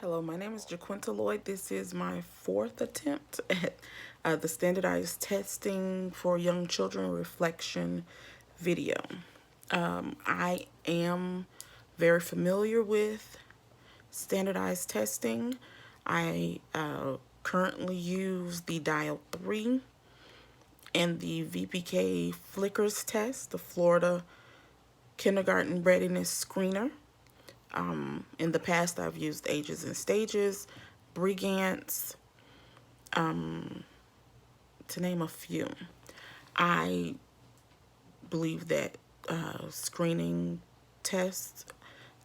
Hello, my name is Jaquinta Lloyd. This is my fourth attempt at the standardized testing for young children reflection video. I am very familiar with standardized testing. I currently use the Dial 3 and the VPK Flickers test, the Florida Kindergarten Readiness Screener. In the past, I've used Ages and Stages, Brigance, to name a few. I believe that screening tests,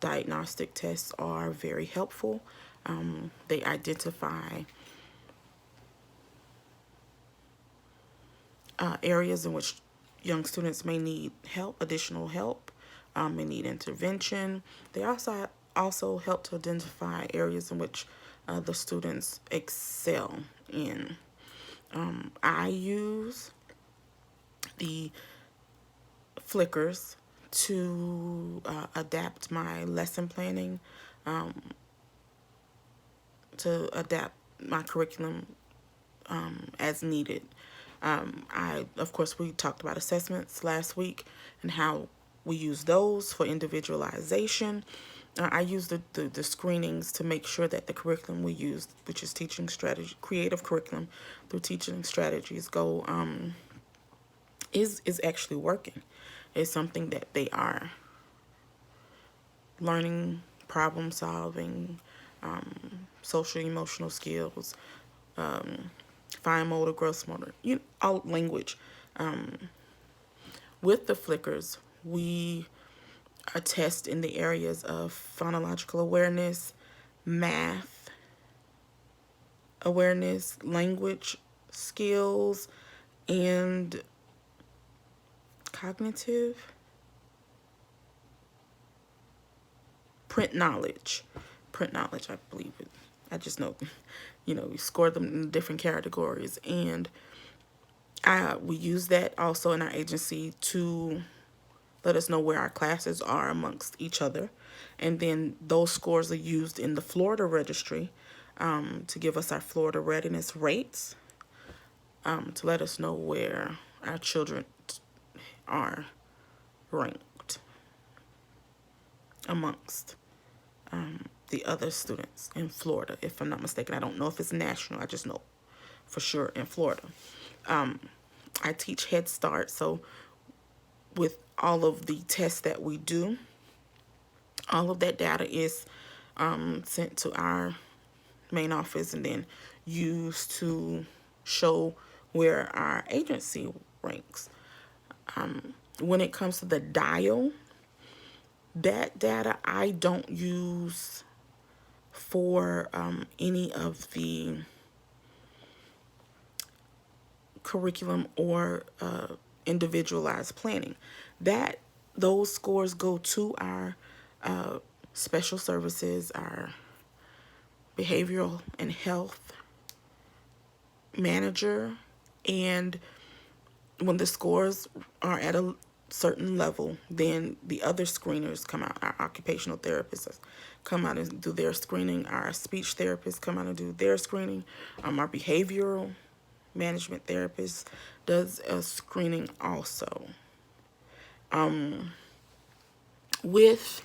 diagnostic tests are very helpful. They identify areas in which young students may need help, additional help, may need intervention. They also help to identify areas in which the students excel in. I use the flickers to adapt my lesson planning, to adapt my curriculum as needed. Of course, we talked about assessments last week and how we use those for individualization. I use the screenings to make sure that the curriculum we use, which is teaching strategy, creative curriculum through teaching strategies, is actually working. It's something that they are learning, problem solving, social emotional skills, fine motor, gross motor, all language. With the flickers, we test in the areas of phonological awareness, math awareness, language skills, and cognitive print knowledge. Print knowledge, I believe it. I just know, we score them in different categories. And we use that also in our agency to let us know where our classes are amongst each other. And then those scores are used in the Florida registry to give us our Florida readiness rates, to let us know where our children are ranked amongst the other students in Florida. If I'm not mistaken, I don't know if it's national. I just know for sure in Florida. I teach Head Start, so with all of the tests that we do, all of that data is sent to our main office and then used to show where our agency ranks. When it comes to the dial, that data I don't use for any of the curriculum or individualized planning. Those scores go to our special services, our behavioral and health manager, and when the scores are at a certain level, then the other screeners come out. Our occupational therapists come out and do their screening. Our speech therapists come out and do their screening. Our behavioral management therapist does a screening also. With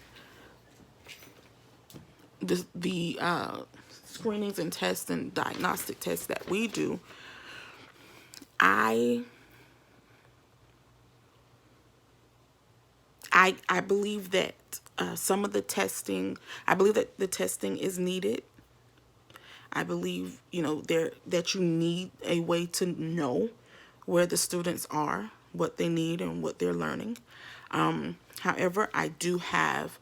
the screenings and tests and diagnostic tests that we do, I believe that some of the testing, I believe that the testing is needed. I believe, that you need a way to know where the students are, what they need, and what they're learning. However, I do have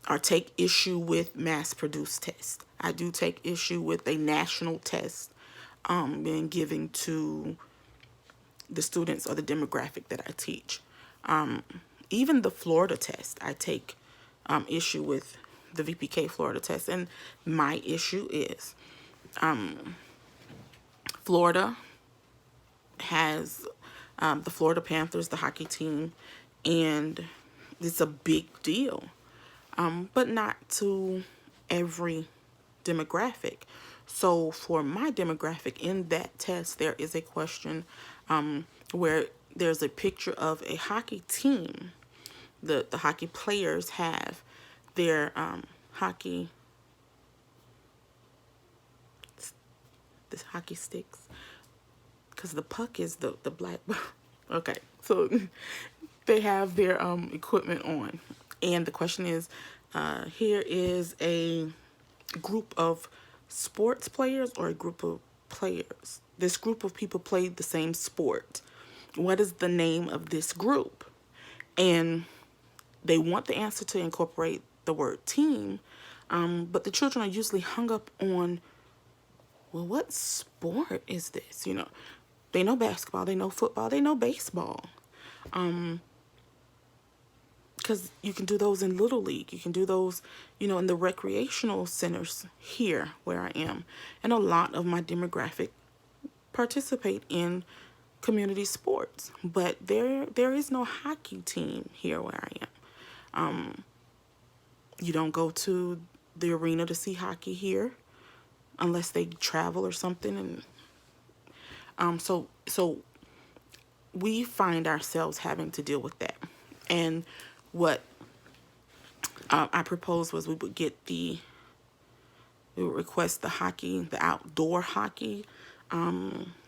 or take issue with mass-produced tests. I do take issue with a national test being given to the students or the demographic that I teach. Even the Florida test, I take issue with the VPK Florida test. And my issue is Florida has the Florida Panthers, the hockey team, and it's a big deal, but not to every demographic. So for my demographic in that test, there is a question where there's a picture of a hockey team. The hockey players have their hockey, this hockey sticks, because the puck is the black. Okay, so they have their equipment on, and the question is, here is a group of sports players or a group of players. This group of people played the same sport. What is the name of this group? And they want the answer to incorporate the word team, but the children are usually hung up on, well, what sport is this? They know basketball, they know football, they know baseball. Because you can do those in Little League. You can do those, in the recreational centers here where I am. And a lot of my demographic participate in community sports. But there is no hockey team here where I am. You don't go to the arena to see hockey here unless they travel or something. And so we find ourselves having to deal with that. And what I proposed was we would request the outdoor hockey,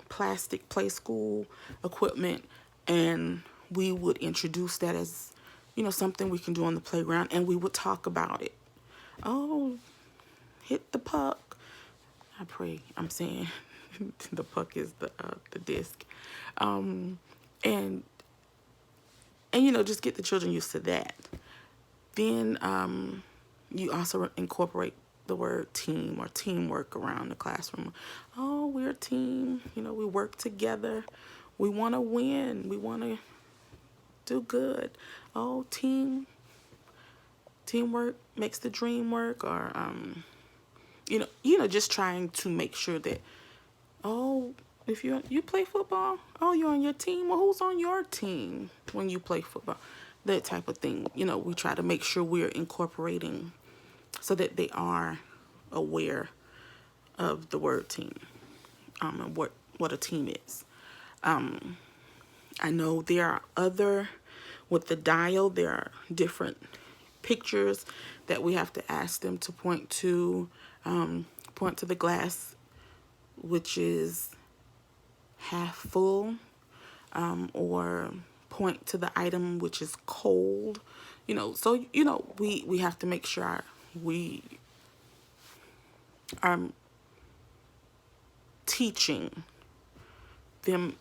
plastic play school equipment, and we would introduce that as, something we can do on the playground, and we would talk about it. Oh, hit the puck. I'm saying the puck is the disc. And just get the children used to that. Then you also incorporate the word team or teamwork around the classroom. Oh, we're a team. We work together. We want to win. We want to do good. Oh, teamwork makes the dream work. Or just trying to make sure that, oh, if you play football, oh, you're on your team. Well, who's on your team when you play football? That type of thing. We try to make sure we're incorporating so that they are aware of the word team, and what a team is. I know there are with the dial, there are different pictures that we have to ask them to point to the glass, which is half full, or point to the item which is cold. So we have to make sure we are teaching them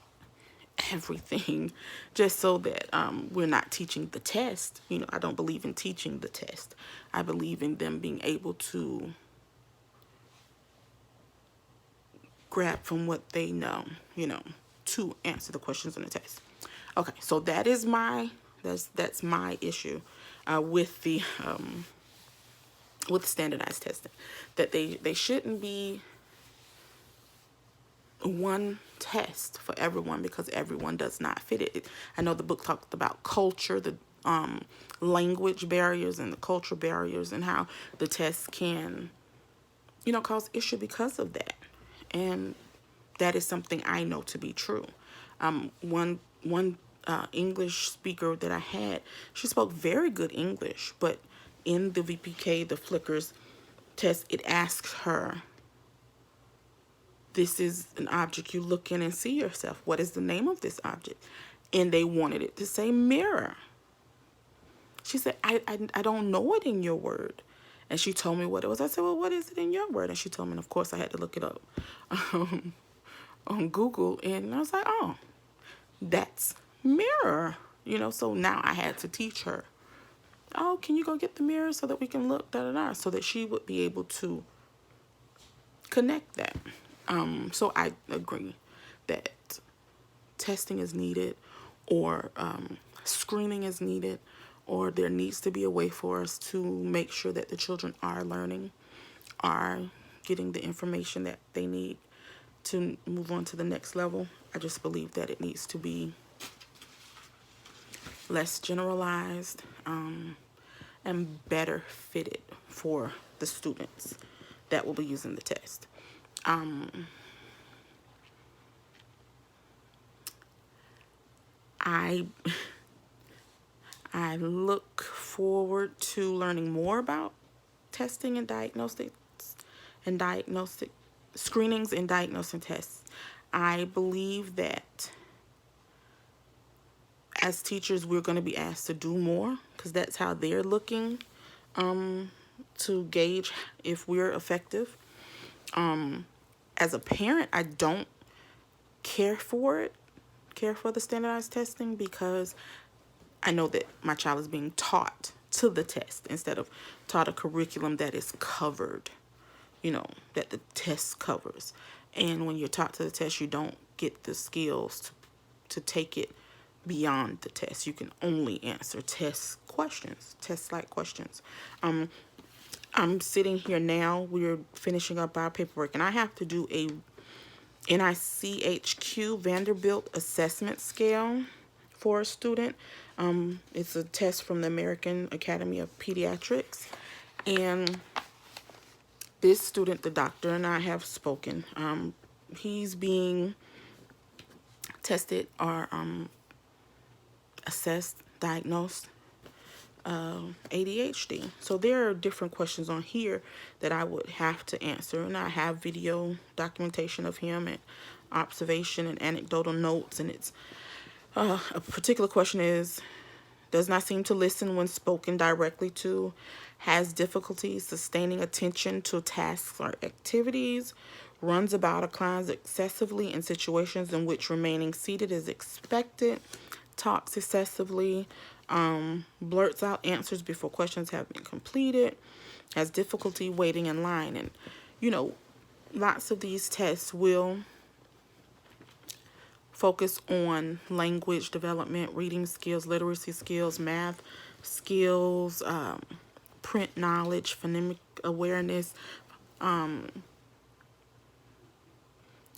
everything, just so that we're not teaching the test. I don't believe in teaching the test. I believe in them being able to grab from what they know, to answer the questions on the test. Okay, so that's my issue with the with standardized testing, that they shouldn't be one test for everyone, because everyone does not fit it. I know the book talked about culture, the language barriers and the cultural barriers, and how the tests can, cause issue because of that. And that is something I know to be true. One English speaker that I had, she spoke very good English, but in the VPK, the Flickers test, it asks her, this is an object you look in and see yourself. What is the name of this object? And they wanted it to say mirror. She said, I don't know it in your word. And she told me what it was. I said, well, what is it in your word? And she told me, and of course I had to look it up on Google. And I was like, oh, that's mirror. So now I had to teach her, oh, can you go get the mirror so that we can look, so that she would be able to connect that. So I agree that testing is needed, or screening is needed, or there needs to be a way for us to make sure that the children are learning, are getting the information that they need to move on to the next level. I just believe that it needs to be less generalized, and better fitted for the students. that will be using the test. I I look forward to learning more about testing and diagnostic screenings and diagnosing tests. I believe that as teachers, we're going to be asked to do more because that's how they're looking to gauge if we're effective. As a parent, I don't care for the standardized testing, because I know that my child is being taught to the test instead of taught a curriculum that is covered, that the test covers. And when you're taught to the test, you don't get the skills to take it beyond the test. You can only answer test-like questions. I'm sitting here now, we're finishing up our paperwork, and I have to do a NICHQ Vanderbilt assessment scale for a student. It's a test from the American Academy of Pediatrics. And this student, the doctor and I have spoken. He's being tested or assessed, diagnosed ADHD. So there are different questions on here that I would have to answer, and I have video documentation of him and observation and anecdotal notes. And it's a particular question is: does not seem to listen when spoken directly to, has difficulty sustaining attention to tasks or activities, runs about or climbs excessively in situations in which remaining seated is expected, talks excessively, blurts out answers before questions have been completed, has difficulty waiting in line. And, lots of these tests will focus on language development, reading skills, literacy skills, math skills, print knowledge, phonemic awareness.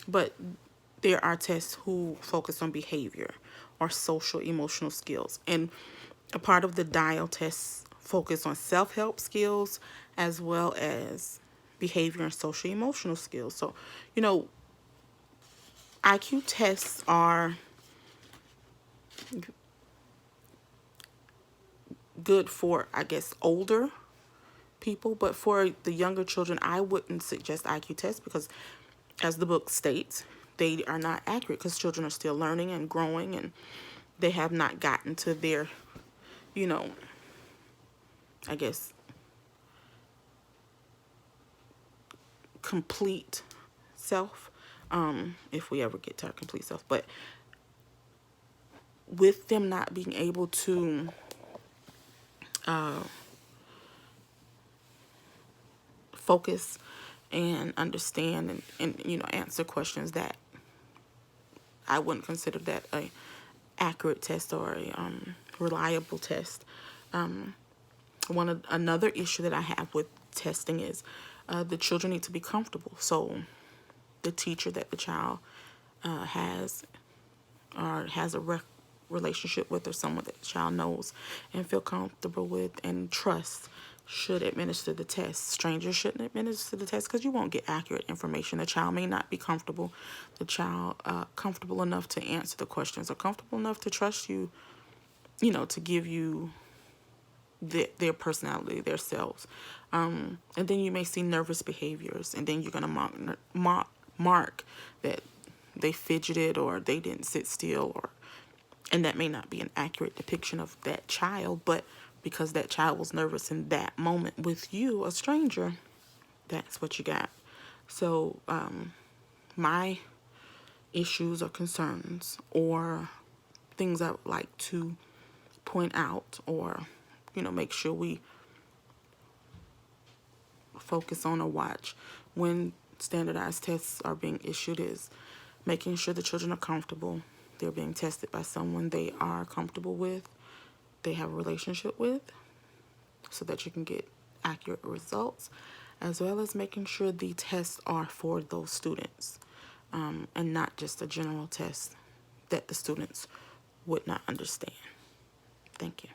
But there are tests who focus on behavior or social emotional skills. And a part of the DIAL tests focus on self-help skills as well as behavior and social emotional skills. So, IQ tests are good for, I guess, older people, but for the younger children, I wouldn't suggest IQ tests because, as the book states, they are not accurate because children are still learning and growing, and they have not gotten to their, I guess, complete self, if we ever get to our complete self. But with them not being able to focus and understand and answer questions, that I wouldn't consider that a accurate test or a reliable test. Another issue that I have with testing is the children need to be comfortable. So the teacher that the child has or has a relationship with, or someone that the child knows and feel comfortable with and trust, should administer the test. Strangers shouldn't administer the test because you won't get accurate information. The child may not be comfortable. The child comfortable enough to answer the questions or comfortable enough to trust you, to give you their personality, their selves. And then you may see nervous behaviors, and then you're going to mark that they fidgeted or they didn't sit still, and that may not be an accurate depiction of that child, but because that child was nervous in that moment with you, a stranger, that's what you got. So my issues or concerns or things I would like to point out or, make sure we focus on or watch when standardized tests are being issued is making sure the children are comfortable. They're being tested by someone they are comfortable with, they have a relationship with, so that you can get accurate results, as well as making sure the tests are for those students, and not just a general test that the students would not understand. Thank you.